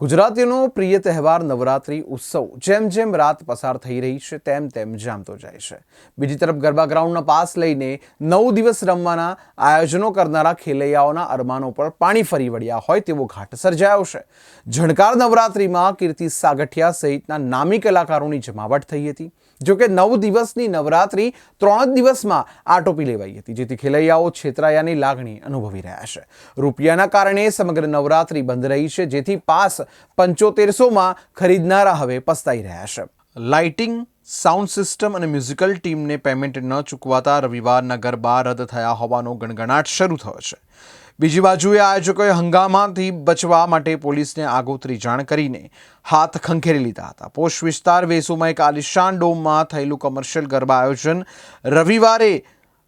ગુજરાતીઓનો પ્રિય તહેવાર નવરાત્રિ ઉત્સવ જેમ જેમ રાત પસાર થઈ રહી છે તેમ તેમ જામતો જાય છે। બીજી તરફ ગરબા ગ્રાઉન્ડના પાસ લઈને 9 દિવસ રમવાના આયોજનો કરનારા ખેલૈયાઓના અરમાનો પર પાણી ફરી વળ્યા હોય તેવો ઘાટ સર્જાયો છે। ઝણકાર નવરાત્રિમાં કીર્તિ સાગઠિયા સહિતના નામી કલાકારોની જમાવટ થઈ હતી। જોકે 9 દિવસની નવરાત્રિ 3 જ દિવસમાં આટોપી લેવાઈ હતી, જેથી ખેલૈયાઓ છેતરાયાની લાગણી અનુભવી રહ્યા છે। રૂપિયાના કારણે સમગ્ર નવરાત્રિ બંધ રહી છે, જેથી પાસ 7500માં ખરીદનારા હવે પસ્તાઈ રહ્યા છે। લાઇટિંગ, સાઉન્ડ સિસ્ટમ અને મ્યુઝિકલ ટીમને પેમેન્ટ ન ચૂકવાતા રવિવારના ગરબા રદ થયા હોવાનો ગણગણાટ શરૂ થયો છે। બીજી બાજુએ આયોજકોએ હંગામાથી બચવા માટે પોલીસને આગોતરી જાણ કરીને હાથ ખંખેરી લીધા હતા। પોશ વિસ્તાર વેસુમાં એક આલિશાન ડોમમાં થયેલું કમર્શિયલ ગરબા આયોજન રવિવારે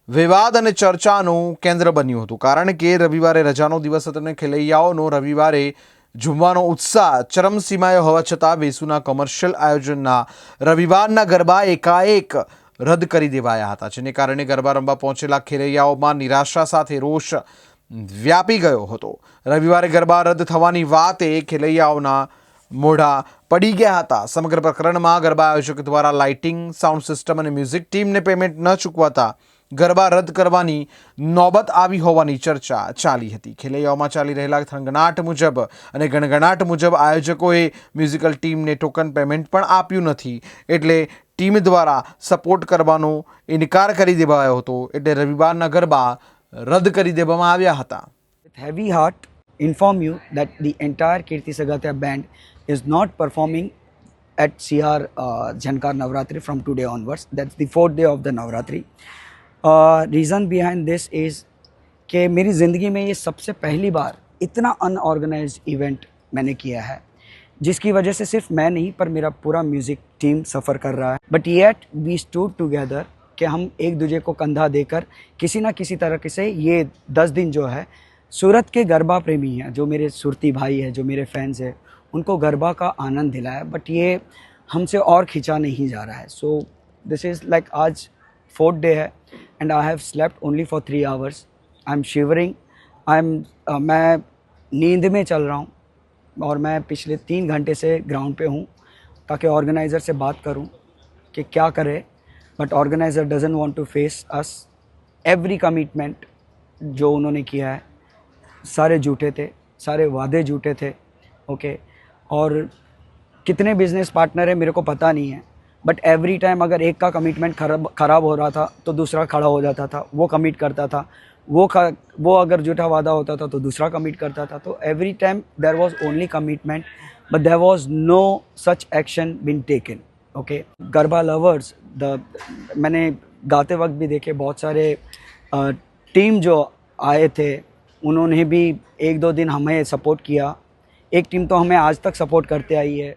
વિવાદ અને ચર્ચાનું કેન્દ્ર બન્યું હતું, કારણ કે રવિવારે રજાનો દિવસ હતો અને ખેલૈયાઓનો રવિવારે ઝૂમવાનો ઉત્સાહ ચરમસીમાએ હોવા છતાં વેસુના કમર્શિયલ આયોજનના રવિવારના ગરબા એકાએક રદ કરી દેવાયા હતા, જેને કારણે ગરબા રમવા પહોંચેલા ખેલૈયાઓમાં નિરાશા સાથે રોષ વ્યાપી ગયો હતો। રવિવારે ગરબા રદ થવાની વાતે ખેલૈયાઓના મોઢા પડી ગયા હતા। સમગ્ર પ્રકરણમાં ગરબા આયોજક દ્વારા લાઇટિંગ, સાઉન્ડ સિસ્ટમ અને મ્યુઝિક ટીમને પેમેન્ટ ન ચૂકવાતા ગરબા રદ કરવાની નોબત આવી હોવાની ચર્ચા ચાલી હતી। ખેલૈયાઓમાં ચાલી રહેલા થંગનાટ મુજબ અને ગણગણાટ મુજબ આયોજકોએ મ્યુઝિકલ ટીમને ટોકન પેમેન્ટ પણ આપ્યું નથી, એટલે ટીમ દ્વારા સપોર્ટ કરવાનો ઇનકાર કરી દેવાયો હતો, એટલે રવિવારના ગરબા રદ કરી દેવામાં આવ્યા હતા। With heavy heart, inform you that the entire Kirti Sagatya band is not performing at CR Jhankar Navratri from today onwards. That's the 4th day of the Navratri. Reason behind this is कि मेरी ज़िंदगी में ये सबसे पहली बार इतना unorganised event मैंने किया है, जिसकी वजह से सिर्फ मैं नहीं पर मेरा पूरा म्यूज़िक टीम सफ़र कर रहा है। But yet we stood together कि हम एक दूसरे को कंधा देकर किसी ना किसी तरह से ये 10 दिन जो है, सूरत के गरबा प्रेमी हैं, जो मेरे सुरती भाई हैं, जो मेरे फैंस हैं, उनको गरबा का आनंद दिलाया। बट ये हमसे और खींचा नहीं जा रहा है। सो दिस इज़ लाइक आज 4th डे है and I have slept only for 3 hours. I am shivering, मैं नींद में चल रहा हूँ और मैं पिछले 3 घंटे से ग्राउंड पे हूँ ताकि ऑर्गेनाइज़र से बात करूँ कि क्या करें, but organiser doesn't want to face us. Every commitment जो उन्होंने किया है सारे झूठे थे, सारे वादे झूठे थे। ओके, और कितने बिजनेस पार्टनर है मेरे को पता नहीं है, बट एवरी टाइम अगर एक का कमिटमेंट ख़राब हो रहा था तो दूसरा खड़ा हो जाता था, वो कमिट करता था, वो अगर झूठा वादा होता था तो दूसरा कमिट करता था। तो every time there was only commitment but there was no such action been taken. Okay, garba lovers मैंने गाते वक्त भी देखे बहुत सारे टीम जो आए थे, उन्होंने भी 1-2 दिन हमें सपोर्ट किया। एक टीम तो हमें आज तक सपोर्ट करते आई है।